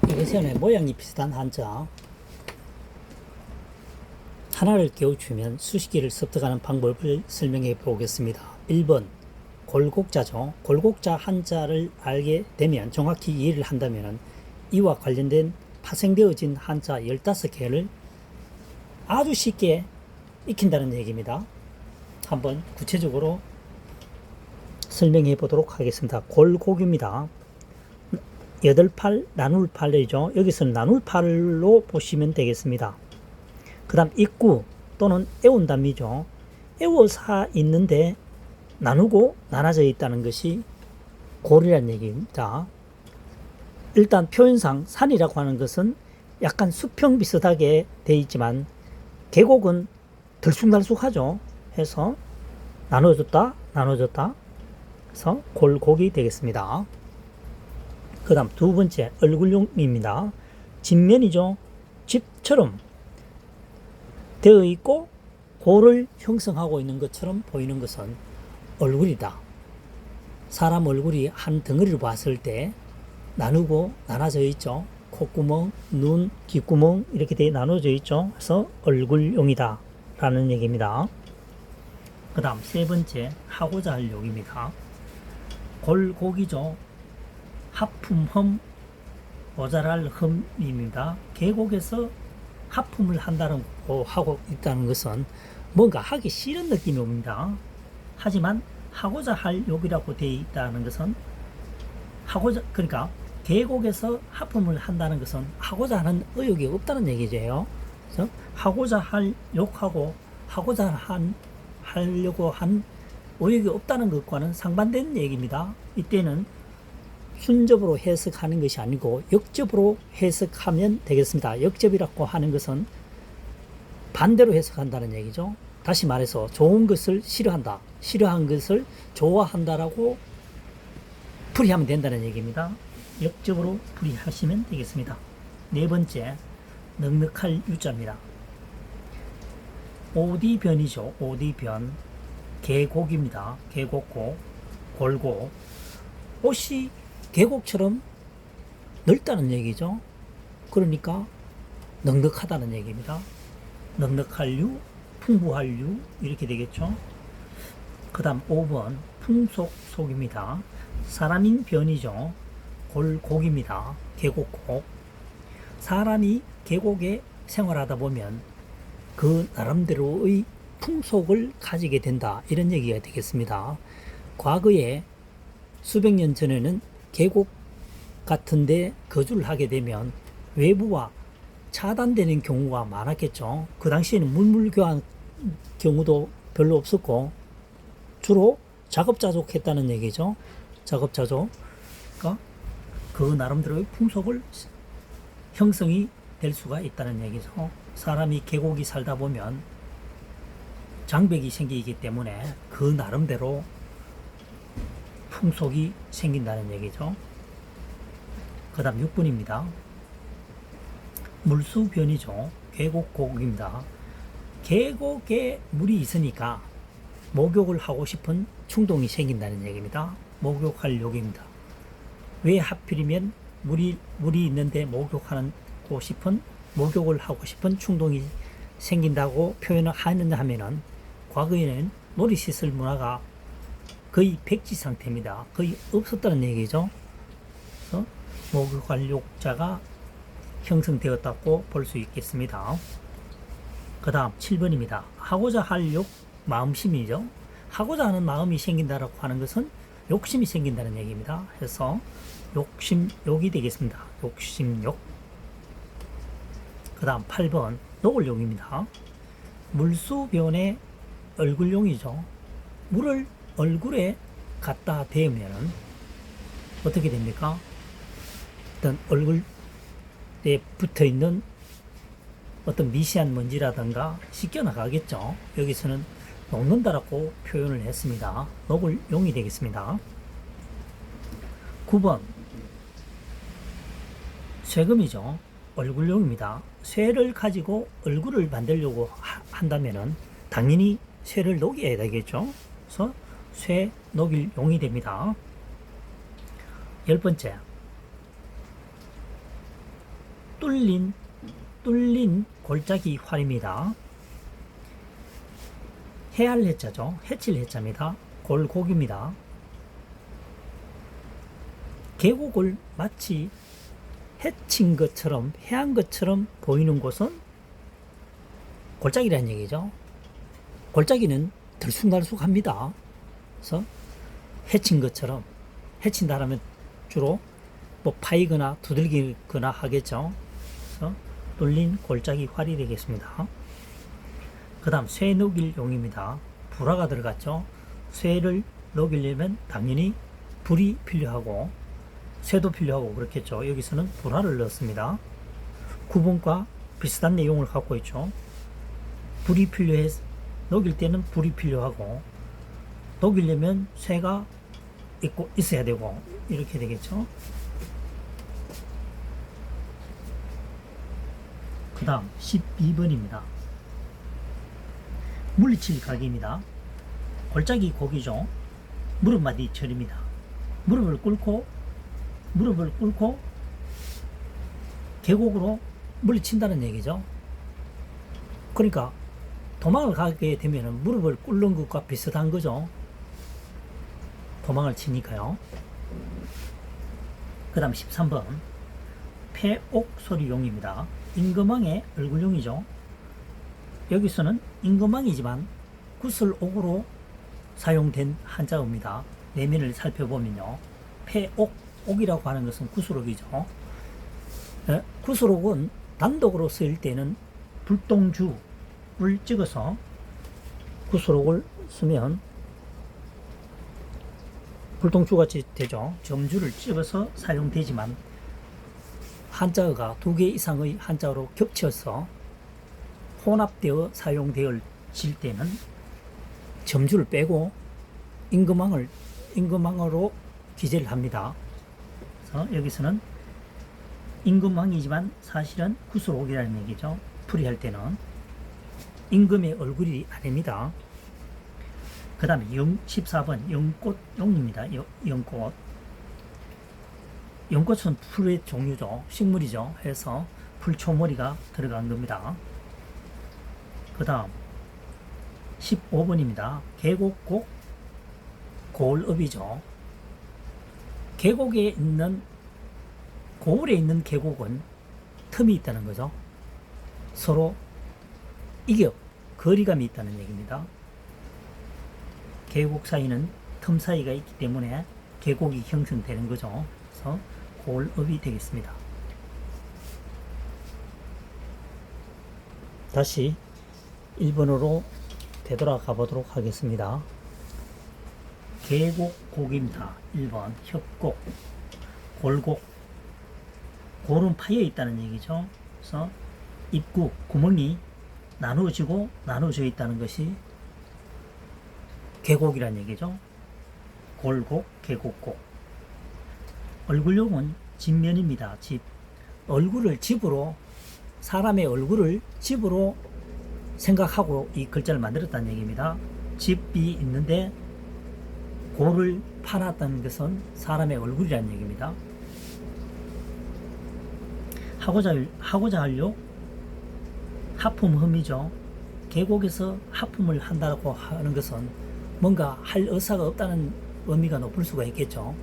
이것은 모양이 비슷한 한자 하나를 깨우치면 수십 개를 습득하는 방법을 설명해 보겠습니다. 1번 골곡자죠. 골곡자 한자를 알게 되면 정확히 이해를 한다면 이와 관련된 파생되어진 한자 15개를 아주 쉽게 익힌다는 얘기입니다. 한번 구체적으로 설명해 보도록 하겠습니다. 골곡입니다. 8팔 나눌 팔이죠. 여기서는 나눌 팔로 보시면 되겠습니다. 그 다음 입구 또는 애운담이죠. 애워사 있는데 나누고 나눠져 있다는 것이 골이라는 얘기입니다. 일단 표현상 산이라고 하는 것은 약간 수평 비슷하게 되어 있지만 계곡은 들쑥날쑥하죠. 해서 나눠졌다 해서 골곡이 되겠습니다. 그 다음 두 번째 얼굴용입니다. 집면이죠. 집처럼 되어 있고 골을 형성하고 있는 것처럼 보이는 것은 얼굴이다. 사람 얼굴이 한 덩어리로 봤을 때 나누고 나눠져 있죠. 콧구멍, 눈, 귓구멍 이렇게 나눠져 있죠. 그래서 얼굴용이다 라는 얘기입니다. 그 다음 세 번째 하고자 할 욕입니다. 골곡이죠. 하품흠 모자랄 흠입니다. 계곡에서 하품을 한다고 하고 있다는 것은 뭔가 하기 싫은 느낌이 옵니다. 하지만 하고자 할 욕이라고 되어 있다는 것은 그러니까 계곡에서 하품을 한다는 것은 하고자 하는 의욕이 없다는 얘기죠. 그래서 하고자 할 욕하고 하려고 한 의욕이 없다는 것과는 상반된 얘기입니다. 이때는 순접으로 해석하는 것이 아니고 역접으로 해석하면 되겠습니다. 역접이라고 하는 것은 반대로 해석한다는 얘기죠. 다시 말해서 좋은 것을 싫어한다, 싫어한 것을 좋아한다라고 풀이하면 된다는 얘기입니다. 역접으로 풀이하시면 되겠습니다. 네 번째 넉넉할 유자입니다. 오디변이죠. 오디변 계곡입니다. 계곡고 골고 옷이 계곡처럼 넓다는 얘기죠. 그러니까 넉넉하다는 얘기입니다. 넉넉할 유, 풍부할 유 이렇게 되겠죠. 그 다음 5번 풍속속입니다. 사람인 변이죠. 골곡입니다. 계곡곡. 사람이 계곡에 생활하다 보면 그 나름대로의 풍속을 가지게 된다 이런 얘기가 되겠습니다. 과거에 수백 년 전에는 계곡 같은데 거주를 하게 되면 외부와 차단되는 경우가 많았겠죠. 그 당시에는 물물교환 경우도 별로 없었고 주로 작업자족 했다는 얘기죠. 작업자족. 그러니까 그 나름대로의 풍속을 형성이 될 수가 있다는 얘기죠. 사람이 계곡이 살다 보면 장벽이 생기기 때문에 그 나름대로 풍속이 생긴다는 얘기죠. 그 다음 6번입니다. 물수변이죠. 계곡곡입니다. 계곡에 물이 있으니까 목욕을 하고 싶은 충동이 생긴다는 얘기입니다. 목욕할 욕입니다. 왜 하필이면 물이 있는데 목욕을 하고 싶은 충동이 생긴다고 표현을 하느냐 하면은 과거에는 놀이시설 문화가 거의 백지 상태입니다. 거의 없었다는 얘기죠. 그래서 목욕할 욕자가 형성되었다고 볼 수 있겠습니다. 그 다음 7번입니다. 하고자 할 욕, 마음심이죠. 하고자 하는 마음이 생긴다라고 하는 것은 욕심이 생긴다는 얘기입니다. 그래서 욕이 되겠습니다. 욕심욕. 그 다음 8번 노골용입니다. 물수변의 얼굴용이죠. 물을 얼굴에 갖다 대면 어떻게 됩니까? 어떤 얼굴에 붙어 있는 어떤 미세한 먼지라든가 씻겨 나가겠죠. 여기서는 녹는다라고 표현을 했습니다. 녹을용이 되겠습니다. 9번 쇠금이죠. 얼굴용입니다. 쇠를 가지고 얼굴을 만들려고 한다면은 당연히 쇠를 녹여야 되겠죠. 그래서 쇠 녹일 용이 됩니다. 10번째 뚫린 골짜기 활입니다. 해할 해자죠. 해칠 해자입니다. 골곡입니다. 계곡을 마치 해친 것처럼 해안 것처럼 보이는 곳은 골짜기라는 얘기죠. 골짜기는 들쑥날쑥합니다. 그래서 해친 것처럼, 해친다라면 주로 뭐 파이거나 두들기거나 하겠죠. 그래서 뚫린 골짜기 활이 되겠습니다. 그 다음 쇠 녹일 용입니다. 불화가 들어갔죠. 쇠를 녹이려면 당연히 불이 필요하고 쇠도 필요하고 그렇겠죠. 여기서는 불화를 넣었습니다. 9번과 비슷한 내용을 갖고 있죠. 불이 필요해서 녹일 때는 불이 필요하고 녹이려면 쇠가 있어야 되고 이렇게 되겠죠. 그 다음 12번입니다. 물리칠 각입니다. 골짜기 고기죠. 무릎마디 절입니다. 무릎을 꿇고 계곡으로 물리친다는 얘기죠. 그러니까 도망을 가게 되면 무릎을 꿇는 것과 비슷한 거죠. 도망을 치니까요. 그 다음 13번 폐옥소리용입니다. 임금왕의 얼굴용이죠. 여기서는 임금왕이지만 구슬옥으로 사용된 한자어입니다. 내면을 살펴보면요. 옥이라고 하는 것은 구슬옥이죠. 구슬옥은 단독으로 쓰일 때는 불똥주를 찍어서 구슬옥을 쓰면 불똥주같이 되죠. 점주를 찍어서 사용되지만 한자어가 2개 이상의 한자어로 겹쳐서 혼합되어 사용되어질 때는 점주를 빼고 임금왕으로 기재를 합니다. 그래서 여기서는 임금왕이지만 사실은 구슬옥이라는 얘기죠. 풀이할 때는 임금의 얼굴이 아닙니다. 그 다음에 14번 연꽃용입니다. 연꽃. 연꽃은 풀의 종류죠. 식물이죠. 해서 풀초머리가 들어간 겁니다. 그 다음 15번입니다. 계곡곡 고을읍이죠. 계곡에 있는 고을에 있는 계곡은 틈이 있다는 거죠. 서로 거리감이 있다는 얘기입니다. 계곡 사이는 틈 사이가 있기 때문에 계곡이 형성되는 거죠. 그래서 고을읍이 되겠습니다. 다시 1번으로 되돌아가 보도록 하겠습니다. 계곡곡입니다. 1번 협곡, 골곡. 골은 파여 있다는 얘기죠. 그래서 입구, 구멍이 나누어져 있다는 것이 계곡이라는 얘기죠. 골곡, 계곡곡. 얼굴용은 집면입니다. 집. 사람의 얼굴을 집으로 생각하고 이 글자를 만들었다는 얘기입니다. 집이 있는데 골을 파놨다는 것은 사람의 얼굴이라는 얘기입니다. 하고자 할요? 하품흠이죠. 계곡에서 하품을 한다고 하는 것은 뭔가 할 의사가 없다는 의미가 높을 수가 있겠죠.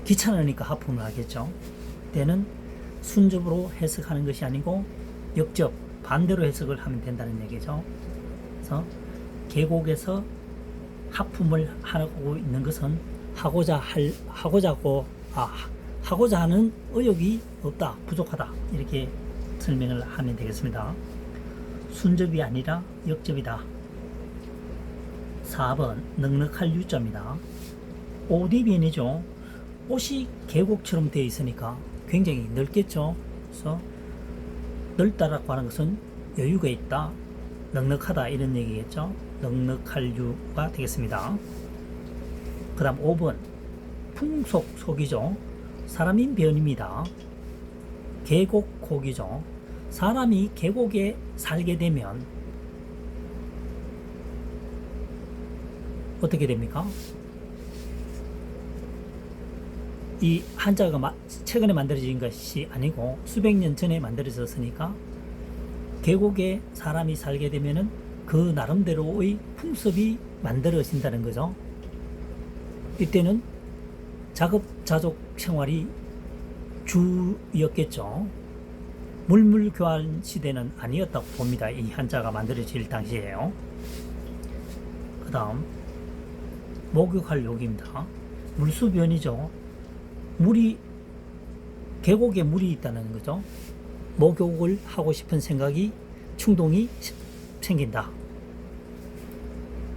귀찮으니까 하품을 하겠죠. 때는 순접으로 해석하는 것이 아니고 역접, 반대로 해석을 하면 된다는 얘기죠. 그래서 계곡에서 하품을 하고 있는 것은 하고자 하는 의욕이 없다, 부족하다, 이렇게 설명을 하면 되겠습니다. 순접이 아니라 역접이다. 4번 넉넉할 유자입니다. 오디변이죠. 옷이 계곡처럼 되어 있으니까 굉장히 넓겠죠. 그래서 넓다라고 하는 것은 여유가 있다, 넉넉하다, 이런 얘기겠죠. 넉넉할 유가 되겠습니다. 그 다음 5번 풍속속이죠. 사람인 변입니다. 계곡곡이죠. 사람이 계곡에 살게 되면 어떻게 됩니까? 이 한자가 최근에 만들어진 것이 아니고 수백 년 전에 만들어졌으니까 계곡에 사람이 살게 되면은 그 나름대로의 풍습이 만들어진다는 거죠. 이때는 자급자족 생활이 주였겠죠. 물물교환 시대는 아니었다고 봅니다. 이 한자가 만들어질 당시에요. 그 다음 목욕할 욕입니다. 물수변이죠. 계곡에 물이 있다는 거죠. 목욕을 하고 싶은 생각이, 충동이 생긴다.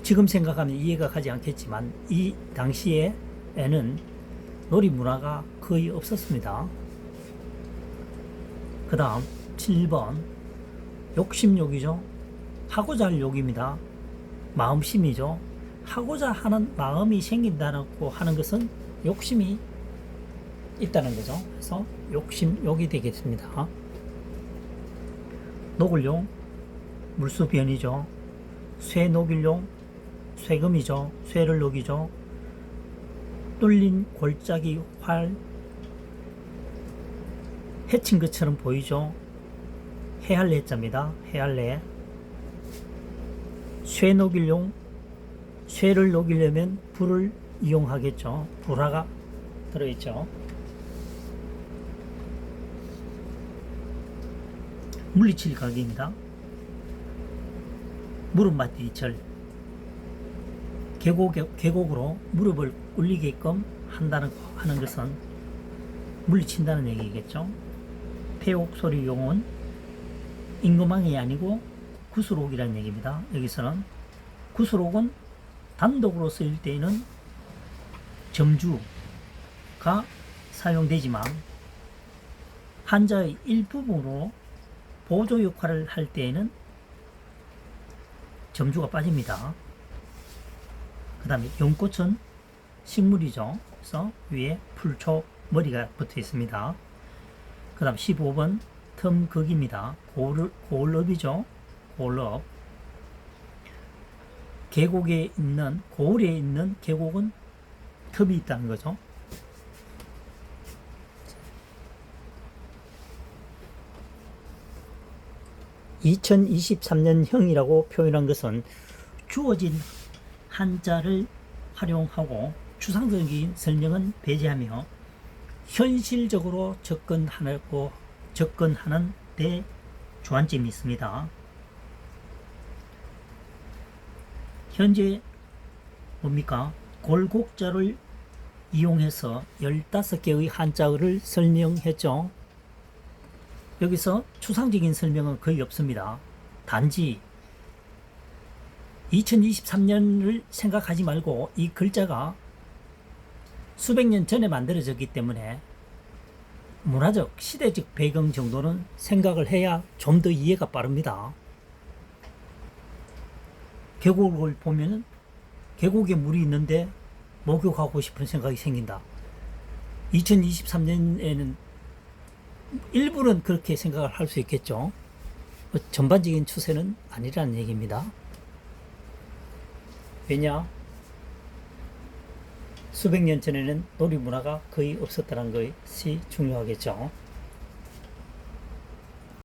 지금 생각하면 이해가 가지 않겠지만 이 당시에는 놀이 문화가 거의 없었습니다. 그 다음 7번 욕심욕이죠. 하고자 할 욕입니다. 마음심이죠. 하고자 하는 마음이 생긴다고 하는 것은 욕심이 있다는 거죠. 그래서 욕심욕이 되겠습니다. 녹을용 물수변이죠. 쇠 녹일용 쇠금이죠. 쇠를 녹이죠. 뚫린 골짜기 활 해친 것처럼 보이죠. 해할래 해자입니다. 해할래. 쇠 녹일용 쇠를 녹이려면 불을 이용하겠죠. 불화가 들어있죠. 물리칠 각입니다. 무릎 맞기 절. 계곡으로 무릎을 꿇리게끔 하는 것은 물리친다는 얘기겠죠. 폐옥소리 용은 임금왕이 아니고 구슬옥이라는 얘기입니다. 여기서는 구슬옥은 단독으로 쓰일 때에는 점주가 사용되지만 한자의 일부분으로 보조 역할을 할 때에는 점주가 빠집니다. 그 다음에 연꽃은 식물이죠. 그래서 위에 풀초 머리가 붙어 있습니다. 그 다음 15번 텀극입니다. 고을읍이죠. 고을읍. 고을에 있는 계곡은 텀이 있다는 거죠. (2023년형이라고) 표현한 것은 주어진 한자를 활용하고 추상적인 설명은 배제하며 현실적으로 접근하는 데 주안점이 있습니다. 현재 뭡니까? 골곡자를 이용해서 15개의 한자어를 설명했죠. 여기서 추상적인 설명은 거의 없습니다. 단지 2023년을 생각하지 말고 이 글자가 수백 년 전에 만들어졌기 때문에 문화적, 시대적 배경 정도는 생각을 해야 좀 더 이해가 빠릅니다. 계곡을 보면 계곡에 물이 있는데 목욕하고 싶은 생각이 생긴다. 2023년에는 일부는 그렇게 생각을 할 수 있겠죠. 전반적인 추세는 아니라는 얘기입니다. 왜냐? 수백 년 전에는 놀이 문화가 거의 없었다는 것이 중요하겠죠.